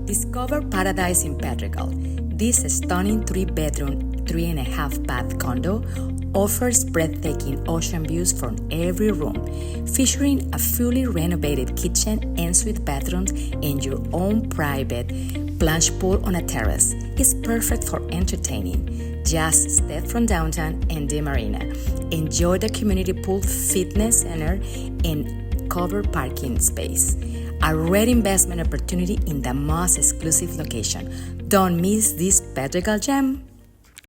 Discover paradise in Pedregal. This stunning 3-bedroom, 3.5-bath condo offers breathtaking ocean views from every room, featuring a fully renovated kitchen, ensuite bathrooms, and your own private plunge pool on a terrace. It's perfect for entertaining. Just step from downtown and the marina. Enjoy the community pool, fitness center, and covered parking space. A rare investment opportunity in the most exclusive location. Don't miss this Pedregal gem.